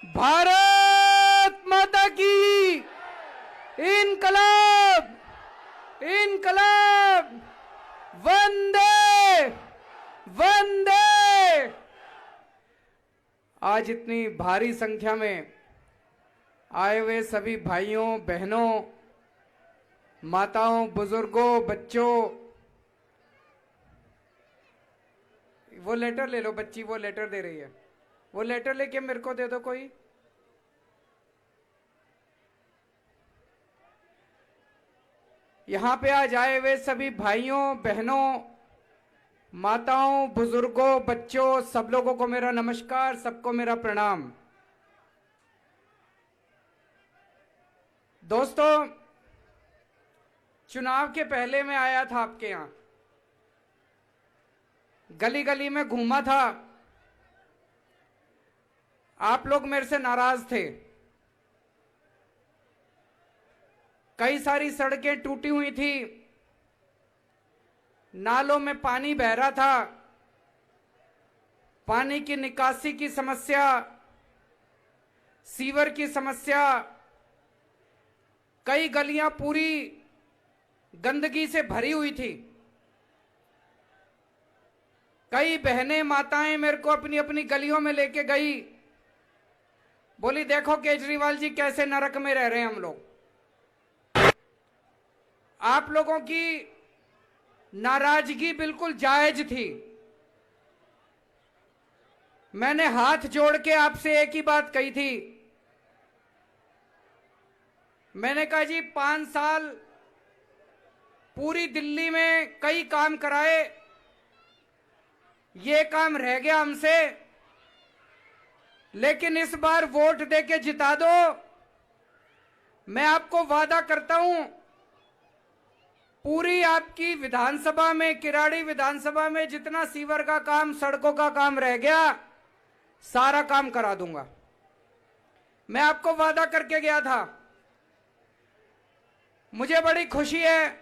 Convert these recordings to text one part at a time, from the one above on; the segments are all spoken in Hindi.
भारत माता की इनकलाब इनकलाब वंदे वंदे। आज इतनी भारी संख्या में आए हुए सभी भाइयों बहनों, माताओं, बुजुर्गों, बच्चों, वो लेटर ले लो। बच्ची वो लेटर दे रही है, वो लेटर लेके मेरे को दे दो कोई। यहां पे आज आए हुए सभी भाइयों बहनों, माताओं, बुजुर्गों, बच्चों, सब लोगों को मेरा नमस्कार, सबको मेरा प्रणाम। दोस्तों, चुनाव के पहले मैं आया था आपके यहां, गली गली में घूमा था। आप लोग मेरे से नाराज थे। कई सारी सड़कें टूटी हुई थी, नालों में पानी बह रहा था, पानी की निकासी की समस्या, सीवर की समस्या, कई गलियां पूरी गंदगी से भरी हुई थी। कई बहनें माताएं मेरे को अपनी अपनी गलियों में लेके गई, बोली देखो केजरीवाल जी कैसे नरक में रह रहे हैं हम लोग। आप लोगों की नाराजगी बिल्कुल जायज थी। मैंने हाथ जोड़ के आपसे एक ही बात कही थी। मैंने कहा जी 5 साल पूरी दिल्ली में कई काम कराए, ये काम रह गया हमसे, लेकिन इस बार वोट देके जिता दो। मैं आपको वादा करता हूं, पूरी आपकी विधानसभा में, किराड़ी विधानसभा में जितना सीवर का काम, सड़कों का काम रह गया, सारा काम करा दूंगा। मैं आपको वादा करके गया था। मुझे बड़ी खुशी है,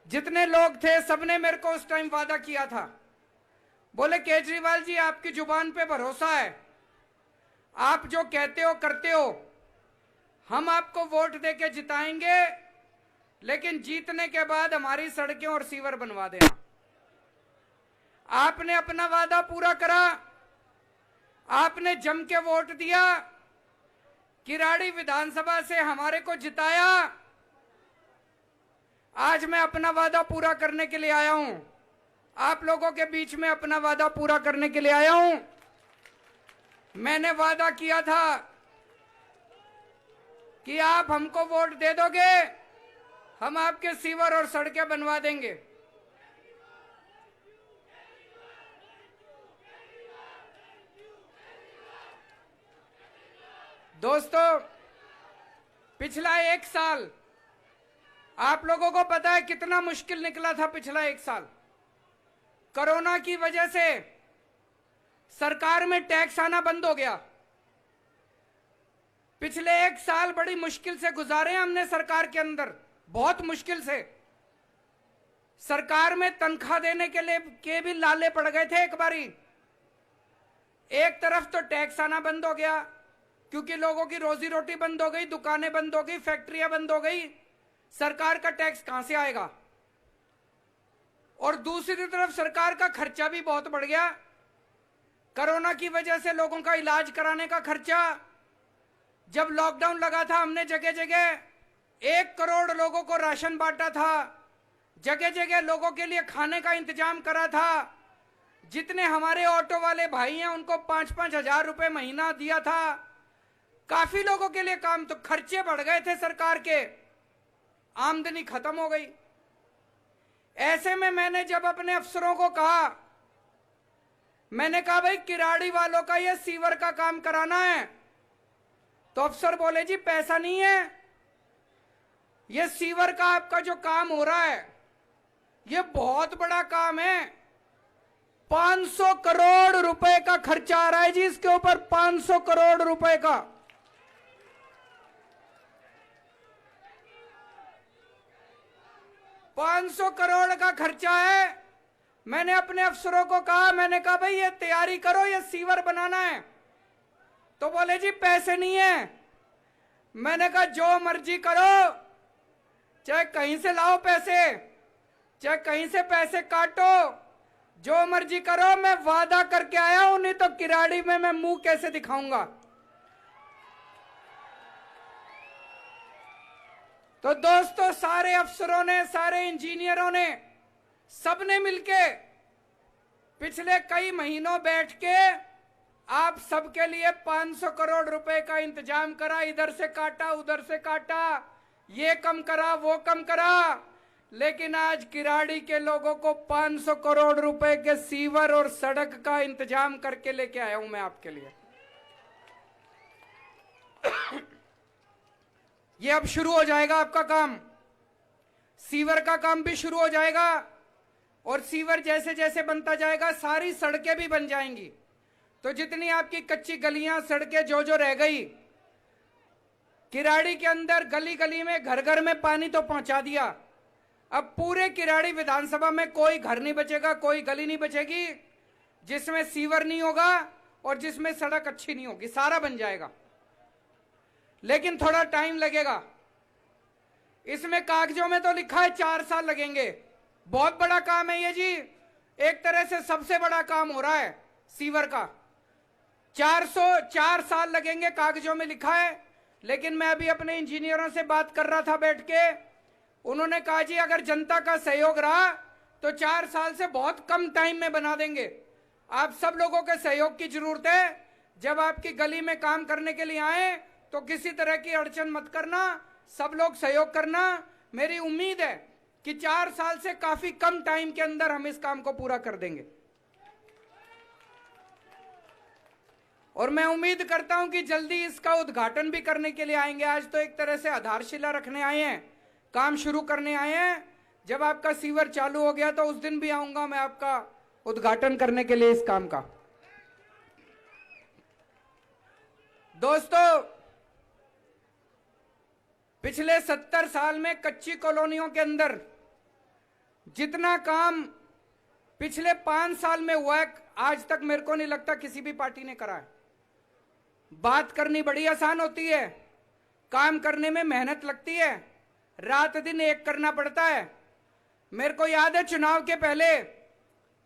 जितने लोग थे सबने मेरे को उस टाइम वादा किया था। बोले केजरीवाल जी आपकी जुबान पे भरोसा है, आप जो कहते हो करते हो, हम आपको वोट देके जिताएंगे, लेकिन जीतने के बाद हमारी सड़कें और सीवर बनवा देना। आपने अपना वादा पूरा करा, आपने जम के वोट दिया, किराड़ी विधानसभा से हमारे को जिताया। आज मैं अपना वादा पूरा करने के लिए आया हूं, आप लोगों के बीच में अपना वादा पूरा करने के लिए आया हूं। मैंने वादा किया था कि आप हमको वोट दे दोगे, हम आपके सीवर और सड़कें बनवा देंगे। दोस्तों, पिछला 1 साल आप लोगों को पता है कितना मुश्किल निकला था। पिछला 1 साल कोरोना की वजह से सरकार में टैक्स आना बंद हो गया। पिछले 1 साल बड़ी मुश्किल से गुजारे हमने सरकार के अंदर, बहुत मुश्किल से। सरकार में तनख्वाह देने के भी लाले पड़ गए थे एक बारी। एक तरफ तो टैक्स आना बंद हो गया, क्योंकि लोगों की रोजी रोटी बंद हो गई, दुकानें बंद हो गई, फैक्ट्रियां बंद हो गई, सरकार का टैक्स कहां से आएगा। और दूसरी तरफ सरकार का खर्चा भी बहुत बढ़ गया। कोरोना की वजह से लोगों का इलाज कराने का खर्चा, जब लॉकडाउन लगा था हमने जगह जगह 1 करोड़ लोगों को राशन बांटा था, जगह जगह लोगों के लिए खाने का इंतजाम करा था। जितने हमारे ऑटो वाले भाई हैं उनको 5-5 हजार रुपए महीना दिया था। काफी लोगों के लिए काम, तो खर्चे बढ़ गए थे सरकार के, आमदनी खत्म हो गई। ऐसे में मैंने जब अपने अफसरों को कहा, मैंने कहा भाई किराड़ी वालों का ये सीवर का काम कराना है, तो अफसर बोले जी पैसा नहीं है, ये सीवर का आपका जो काम हो रहा है ये बहुत बड़ा काम है, 500 करोड़ रुपए का खर्चा आ रहा है जी इसके ऊपर, 500 करोड़ रुपए का। $500 करोड़ का खर्चा है। मैंने अपने अफसरों को कहा, मैंने कहा भाई ये तैयारी करो, ये सीवर बनाना है, तो बोले जी पैसे नहीं है। मैंने कहा जो मर्जी करो, चाहे कहीं से लाओ पैसे, चाहे कहीं से पैसे काटो, जो मर्जी करो, मैं वादा करके आया हूं, नहीं तो किराड़ी में मैं मुंह कैसे दिखाऊंगा। तो दोस्तों, सारे अफसरों ने, सारे इंजीनियरों ने, सबने मिलके पिछले कई महीनों बैठ के आप सबके लिए 500 करोड़ रुपए का इंतजाम करा। इधर से काटा, उधर से काटा, ये कम करा, वो कम करा, लेकिन आज किराड़ी के लोगों को 500 करोड़ रुपए के सीवर और सड़क का इंतजाम करके लेके आया हूं मैं आपके लिए। ये अब शुरू हो जाएगा आपका काम, सीवर का काम भी शुरू हो जाएगा, और सीवर जैसे जैसे बनता जाएगा सारी सड़कें भी बन जाएंगी। तो जितनी आपकी कच्ची गलियां, सड़कें जो जो रह गई, किराड़ी के अंदर गली गली में, घर घर में पानी तो पहुंचा दिया। अब पूरे किराड़ी विधानसभा में कोई घर नहीं बचेगा, कोई गली नहीं बचेगी जिसमें सीवर नहीं होगा और जिसमें सड़क अच्छी नहीं होगी, सारा बन जाएगा। लेकिन थोड़ा टाइम लगेगा। इसमें कागजों में तो लिखा है 4 साल लगेंगे। बहुत बड़ा काम है ये जी, एक तरह से सबसे बड़ा काम हो रहा है सीवर का। 4 साल लगेंगे कागजों में लिखा है। लेकिन मैं अभी अपने इंजीनियरों से बात कर रहा था बैठ के, उन्होंने कहा जी अगर जनता का सहयोग रहा तो 4 साल से बहुत कम टाइम में बना देंगे। आप सब लोगों के सहयोग की जरूरत है। जब आपकी गली में काम करने के लिए आए तो किसी तरह की अड़चन मत करना, सब लोग सहयोग करना। मेरी उम्मीद है कि 4 साल से काफी कम टाइम के अंदर हम इस काम को पूरा कर देंगे। और मैं उम्मीद करता हूं कि जल्दी इसका उद्घाटन भी करने के लिए आएंगे। आज तो एक तरह से आधारशिला रखने आए हैं, काम शुरू करने आए हैं। जब आपका सीवर चालू हो गया तो उस दिन भी आऊंगा मैं आपका उद्घाटन करने के लिए इस काम का। दोस्तों, पिछले 70 साल में कच्ची कॉलोनियों के अंदर जितना काम पिछले 5 साल में हुआ है, आज तक मेरे को नहीं लगता किसी भी पार्टी ने करा है। बात करनी बड़ी आसान होती है, काम करने में मेहनत लगती है, रात दिन एक करना पड़ता है। मेरे को याद है चुनाव के पहले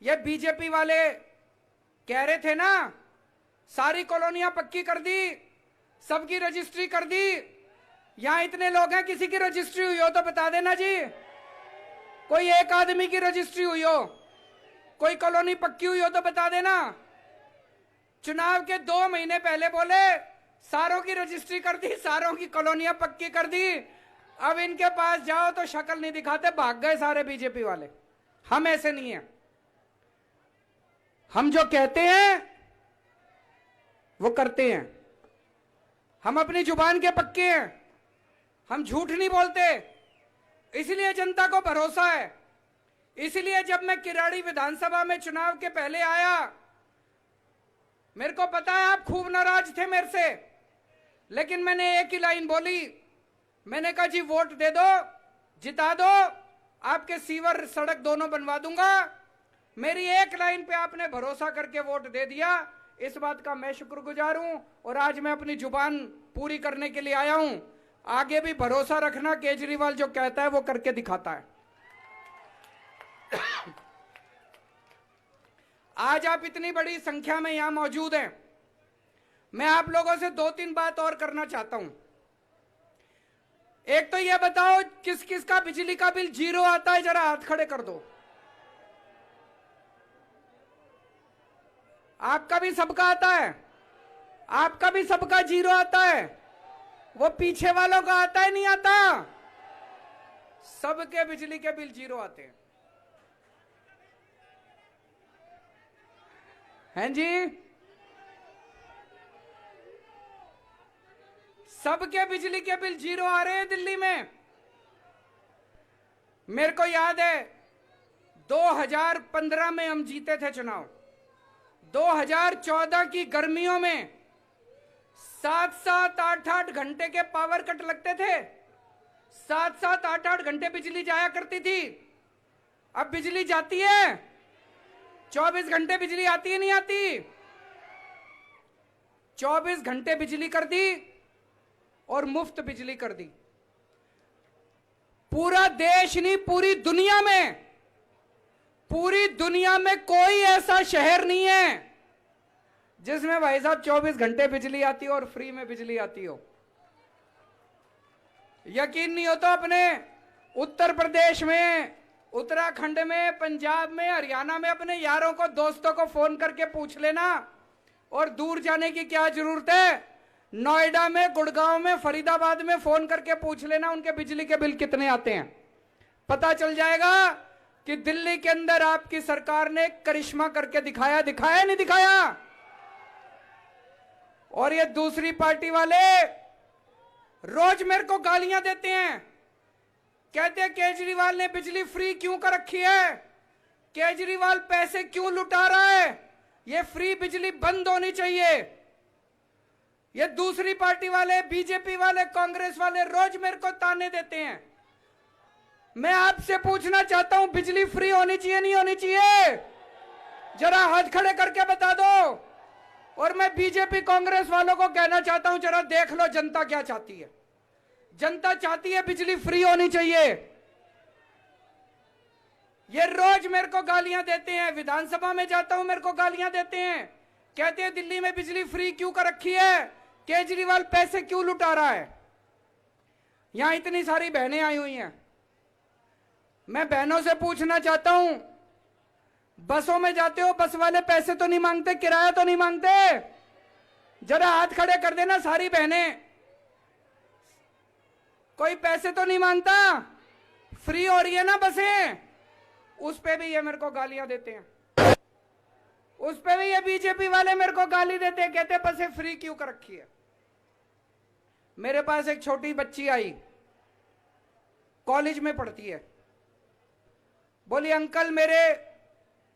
ये बीजेपी वाले कह रहे थे ना, सारी कॉलोनियां पक्की कर दी, सबकी रजिस्ट्री कर दी। यहां इतने लोग हैं, किसी की रजिस्ट्री हुई हो तो बता देना जी। कोई एक आदमी की रजिस्ट्री हुई हो, कोई कॉलोनी पक्की हुई हो तो बता देना। चुनाव के 2 महीने पहले बोले सारों की रजिस्ट्री कर दी, सारों की कॉलोनियां पक्की कर दी। अब इनके पास जाओ तो शक्ल नहीं दिखाते, भाग गए सारे बीजेपी वाले। हम ऐसे नहीं हैं। हम जो कहते हैं वो करते हैं। हम अपनी जुबान के पक्के हैं, हम झूठ नहीं बोलते। इसलिए जनता को भरोसा है। इसलिए जब मैं किराड़ी विधानसभा में चुनाव के पहले आया, मेरे को पता है आप खूब नाराज थे मेरे से, लेकिन मैंने एक ही लाइन बोली। मैंने कहा जी वोट दे दो, जिता दो, आपके सीवर सड़क दोनों बनवा दूंगा। मेरी एक लाइन पे आपने भरोसा करके वोट दे दिया, इस बात का मैं शुक्रगुजार हूं। और आज मैं अपनी जुबान पूरी करने के लिए आया हूं। आगे भी भरोसा रखना, केजरीवाल जो कहता है वो करके दिखाता है। आज आप इतनी बड़ी संख्या में यहां मौजूद हैं। मैं आप लोगों से 2-3 बात और करना चाहता हूं। एक तो यह बताओ किस किस का बिजली का बिल 0 आता है, जरा हाथ खड़े कर दो। आपका भी सबका आता है, आपका भी सबका 0 आता है। वो पीछे वालों का आता है, नहीं आता? सबके बिजली के बिल 0 आते हैं जी। सबके बिजली के बिल 0 आ रहे हैं दिल्ली में। मेरे को याद है 2015 में हम जीते थे चुनाव। 2014 की गर्मियों में 7-7, 8-8 घंटे के पावर कट लगते थे। 7-7, 8-8 घंटे बिजली जाया करती थी। अब बिजली जाती है, 24 घंटे बिजली आती है, नहीं आती? 24 घंटे बिजली कर दी और मुफ्त बिजली कर दी। पूरा देश नहीं, पूरी दुनिया में कोई ऐसा शहर नहीं है जिसमें भाई साहब 24 घंटे बिजली आती हो और फ्री में बिजली आती हो। यकीन नहीं हो तो अपने उत्तर प्रदेश में, उत्तराखंड में, पंजाब में, हरियाणा में अपने यारों को, दोस्तों को फोन करके पूछ लेना। और दूर जाने की क्या जरूरत है, नोएडा में, गुड़गांव में, फरीदाबाद में फोन करके पूछ लेना उनके बिजली के बिल कितने आते हैं। पता चल जाएगा कि दिल्ली के अंदर आपकी सरकार ने करिश्मा करके दिखाया नहीं दिखाया। और ये दूसरी पार्टी वाले रोज मेरे को गालियां देते हैं, कहते हैं केजरीवाल ने बिजली फ्री क्यों कर रखी है, केजरीवाल पैसे क्यों लुटा रहा है, ये फ्री बिजली बंद होनी चाहिए। ये दूसरी पार्टी वाले, बीजेपी वाले, कांग्रेस वाले रोज मेरे को ताने देते हैं। मैं आपसे पूछना चाहता हूं, बिजली फ्री होनी चाहिए नहीं होनी चाहिए? जरा हाथ खड़े करके बता दो। और मैं बीजेपी कांग्रेस वालों को कहना चाहता हूं, जरा देख लो जनता क्या चाहती है। जनता चाहती है बिजली फ्री होनी चाहिए। ये रोज मेरे को गालियां देते हैं, विधानसभा में जाता हूं मेरे को गालियां देते हैं, कहते हैं दिल्ली में बिजली फ्री क्यों कर रखी है, केजरीवाल पैसे क्यों लुटा रहा है। यहां इतनी सारी बहनें आई हुई हैं, मैं बहनों से पूछना चाहता हूं, बसों में जाते हो, बस वाले पैसे तो नहीं मांगते, किराया तो नहीं मांगते? जरा हाथ खड़े कर देना सारी बहनें, कोई पैसे तो नहीं मांगता? फ्री हो रही है ना बसें, उस पे भी ये मेरे को गालियां देते हैं, उस पे भी ये बीजेपी वाले मेरे को गाली देते हैं, कहते बसें फ्री क्यों कर रखी है। मेरे पास एक छोटी बच्ची आई, कॉलेज में पढ़ती है, बोली अंकल मेरे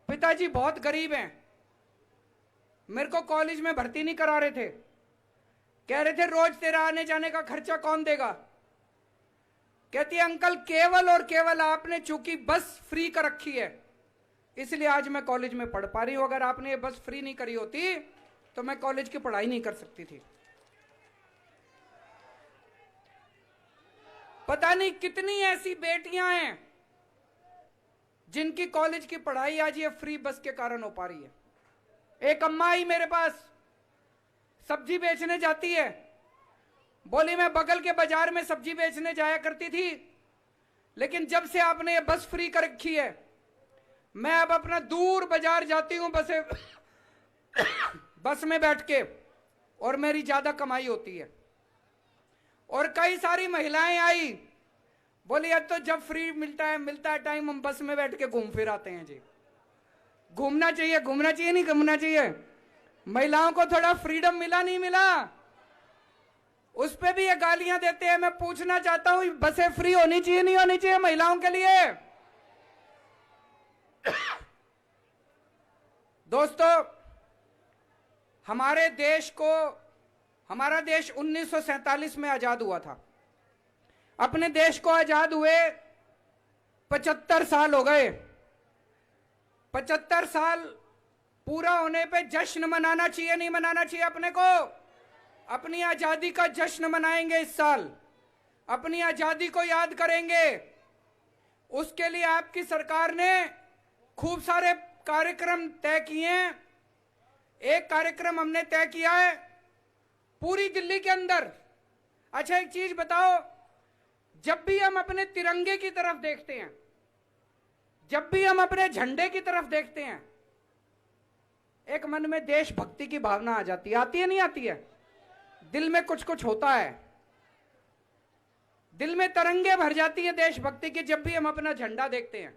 पिताजी बहुत गरीब हैं, मेरे को कॉलेज में भर्ती नहीं करा रहे थे, कह रहे थे रोज तेरा आने जाने का खर्चा कौन देगा। कहती है अंकल केवल और केवल आपने चूंकि बस फ्री कर रखी है इसलिए आज मैं कॉलेज में पढ़ पा रही हूं, अगर आपने ये बस फ्री नहीं करी होती तो मैं कॉलेज की पढ़ाई नहीं कर सकती थी। पता नहीं कितनी ऐसी बेटियां हैं जिनकी कॉलेज की पढ़ाई आज ये फ्री बस के कारण हो पा रही है। एक अम्मा आई मेरे पास, सब्जी बेचने जाती है, बोली मैं बगल के बाजार में सब्जी बेचने जाया करती थी, लेकिन जब से आपने ये बस फ्री कर रखी है मैं अब अपना दूर बाजार जाती हूं बस में बैठ के, और मेरी ज्यादा कमाई होती है। और कई सारी महिलाएं आई, बोली अब तो जब फ्री मिलता है टाइम हम बस में बैठ के घूम फिर आते हैं जी। घूमना चाहिए नहीं घूमना चाहिए? महिलाओं को थोड़ा फ्रीडम मिला नहीं मिला? उस पे भी ये गालियां देते हैं। मैं पूछना चाहता हूं बसें फ्री होनी चाहिए नहीं होनी चाहिए महिलाओं के लिए? दोस्तों हमारा देश 1947 में आजाद हुआ था। अपने देश को आजाद हुए 75 साल हो गए। 75 साल पूरा होने पे जश्न मनाना चाहिए नहीं मनाना चाहिए? अपने को अपनी आजादी का जश्न मनाएंगे इस साल, अपनी आजादी को याद करेंगे। उसके लिए आपकी सरकार ने खूब सारे कार्यक्रम तय किए हैं। एक कार्यक्रम हमने तय किया है पूरी दिल्ली के अंदर। अच्छा एक चीज बताओ, जब भी हम अपने तिरंगे की तरफ देखते हैं, जब भी हम अपने झंडे की तरफ देखते हैं, एक मन में देशभक्ति की भावना आ जाती है। आती है नहीं आती है? दिल में कुछ कुछ होता है, दिल में तरंगे भर जाती है देशभक्ति की जब भी हम अपना झंडा देखते हैं।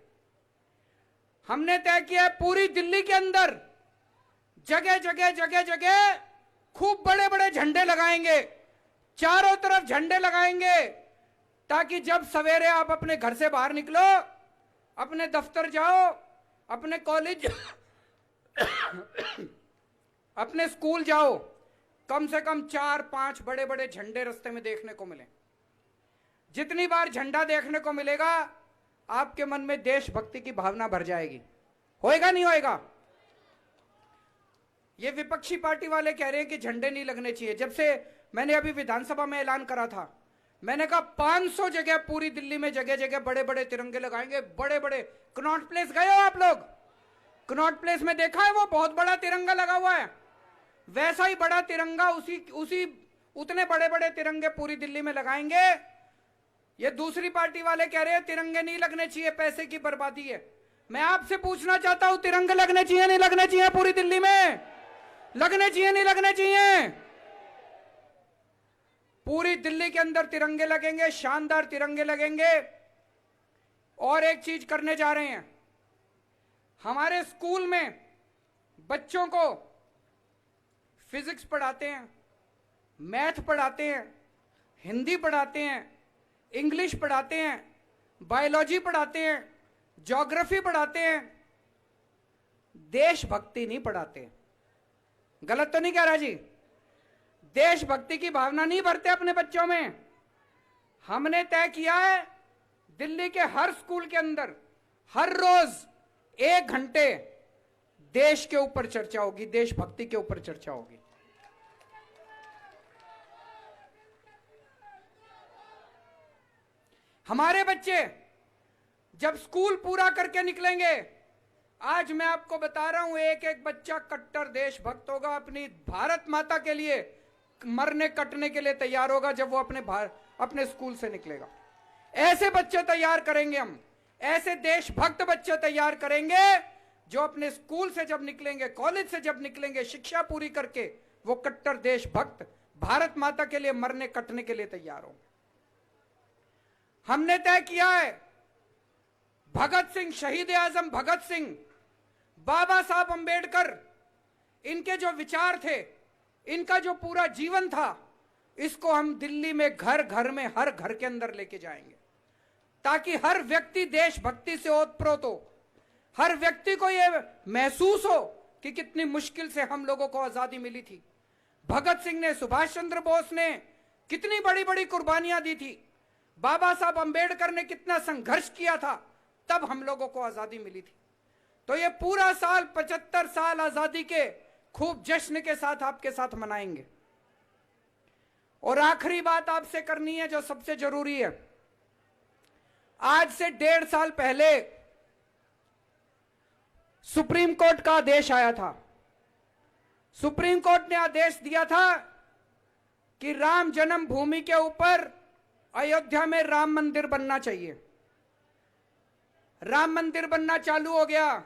हमने तय किया है पूरी दिल्ली के अंदर जगह जगह खूब बड़े बड़े झंडे लगाएंगे, चारों तरफ झंडे लगाएंगे, ताकि जब सवेरे आप अपने घर से बाहर निकलो, अपने दफ्तर जाओ, अपने कॉलेज अपने स्कूल जाओ, कम से कम 4-5 बड़े बड़े झंडे रास्ते में देखने को मिले। जितनी बार झंडा देखने को मिलेगा आपके मन में देशभक्ति की भावना भर जाएगी। होएगा नहीं होएगा? ये विपक्षी पार्टी वाले कह रहे हैं कि झंडे नहीं लगने चाहिए। जब से मैंने अभी विधानसभा में ऐलान करा था, मैंने कहा 500 जगह पूरी दिल्ली में जगह जगह बड़े बड़े तिरंगे लगाएंगे, बड़े बड़े। कनॉट प्लेस गए हो आप लोग? कनॉट प्लेस में देखा है वो बहुत बड़ा तिरंगा लगा हुआ है, वैसा ही बड़ा तिरंगा उतने बड़े बड़े तिरंगे पूरी दिल्ली में लगाएंगे। ये दूसरी पार्टी वाले कह रहे हैं तिरंगे नहीं लगने चाहिए, पैसे की बर्बादी है। मैं आपसे पूछना चाहता हूं, तिरंगे लगने चाहिए नहीं लगने चाहिए? पूरी दिल्ली में लगने चाहिए नहीं लगने चाहिए? पूरी दिल्ली के अंदर तिरंगे लगेंगे, शानदार तिरंगे लगेंगे। और एक चीज करने जा रहे हैं, हमारे स्कूल में बच्चों को फिजिक्स पढ़ाते हैं, मैथ पढ़ाते हैं, हिंदी पढ़ाते हैं, इंग्लिश पढ़ाते हैं, बायोलॉजी पढ़ाते हैं, ज्योग्राफी पढ़ाते हैं, देशभक्ति नहीं पढ़ाते। गलत तो नहीं कह रहा जी? देशभक्ति की भावना नहीं भरते अपने बच्चों में। हमने तय किया है दिल्ली के हर स्कूल के अंदर हर रोज 1 घंटे देश के ऊपर चर्चा होगी, देशभक्ति के ऊपर चर्चा होगी। हमारे बच्चे जब स्कूल पूरा करके निकलेंगे, आज मैं आपको बता रहा हूं, एक एक बच्चा कट्टर देशभक्त होगा, अपनी भारत माता के लिए मरने कटने के लिए तैयार होगा जब वो अपने स्कूल से निकलेगा। ऐसे बच्चे तैयार करेंगे हम, ऐसे देशभक्त बच्चे तैयार करेंगे जो अपने स्कूल से जब निकलेंगे, कॉलेज से जब निकलेंगे, शिक्षा पूरी करके वो कट्टर देशभक्त भारत माता के लिए मरने कटने के लिए तैयार होंगे। हमने तय किया है भगत सिंह, शहीद आजम भगत सिंह, बाबा साहब अंबेडकर, इनके जो विचार थे, इनका जो पूरा जीवन था, इसको हम दिल्ली में घर घर में हर घर के अंदर लेके जाएंगे ताकि हर व्यक्ति देशभक्ति से ओतप्रोत हो, हर व्यक्ति को यह महसूस हो कि कितनी मुश्किल से हम लोगों को आजादी मिली थी। भगत सिंह ने, सुभाष चंद्र बोस ने कितनी बड़ी बड़ी कुर्बानियां दी थी, बाबा साहब अंबेडकर ने कितना संघर्ष किया था, तब हम लोगों को आजादी मिली थी। तो ये पूरा साल 75 साल आजादी के खूब जश्न के साथ आपके साथ मनाएंगे। और आखिरी बात आपसे करनी है जो सबसे जरूरी है, आज से 1.5 साल पहले सुप्रीम कोर्ट का आदेश आया था। सुप्रीम कोर्ट ने आदेश दिया था कि राम जन्मभूमि के ऊपर अयोध्या में राम मंदिर बनना चाहिए। राम मंदिर बनना चालू हो गया,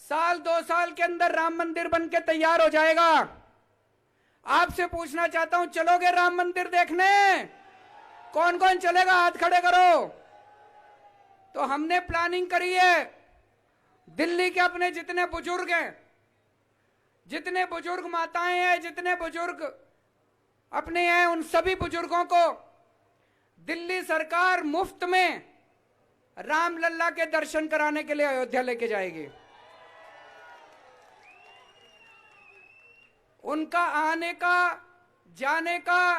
साल 2 साल के अंदर राम मंदिर बन के तैयार हो जाएगा। आपसे पूछना चाहता हूं, चलोगे राम मंदिर देखने? कौन कौन चलेगा? हाथ खड़े करो। तो हमने प्लानिंग करी है, दिल्ली के अपने जितने बुजुर्ग हैं, जितने बुजुर्ग माताएं हैं, जितने बुजुर्ग अपने हैं, उन सभी बुजुर्गों को दिल्ली सरकार मुफ्त में रामलल्ला के दर्शन कराने के लिए अयोध्या लेके जाएगी। उनका आने का, जाने का,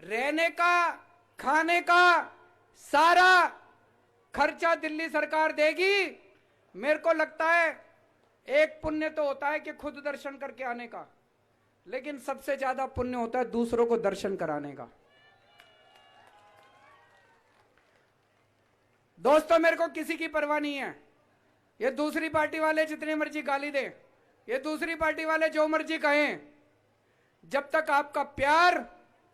रहने का, खाने का सारा खर्चा दिल्ली सरकार देगी। मेरे को लगता है एक पुण्य तो होता है कि खुद दर्शन करके आने का, लेकिन सबसे ज्यादा पुण्य होता है दूसरों को दर्शन कराने का। दोस्तों, मेरे को किसी की परवाह नहीं है। ये दूसरी पार्टी वाले जितनी मर्जी गाली दें, ये दूसरी पार्टी वाले जो मर्जी कहें, जब तक आपका प्यार,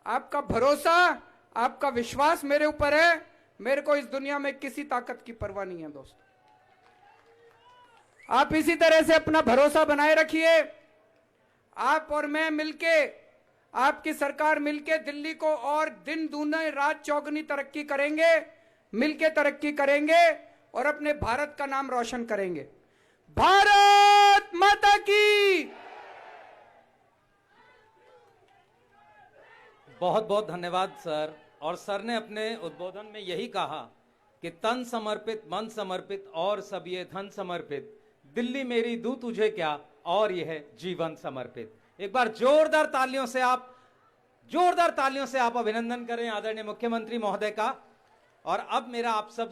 आपका भरोसा, आपका विश्वास मेरे ऊपर है, मेरे को इस दुनिया में किसी ताकत की परवाह नहीं है। दोस्तों, आप इसी तरह से अपना भरोसा बनाए रखिए। आप और मैं मिलके, आपकी सरकार मिलके दिल्ली को और दिन दूना रात चौगुनी तरक्की करेंगे, मिलके तरक्की करेंगे और अपने भारत का नाम रोशन करेंगे। भारत माता की। बहुत बहुत धन्यवाद सर। और सर ने अपने उद्बोधन में यही कहा कि तन समर्पित, मन समर्पित और सब ये धन समर्पित, दिल्ली मेरी दूं तुझे क्या, और यह जीवन समर्पित। एक बार जोरदार तालियों से आप अभिनंदन करें आदरणीय मुख्यमंत्री महोदय का। और अब मेरा आप सब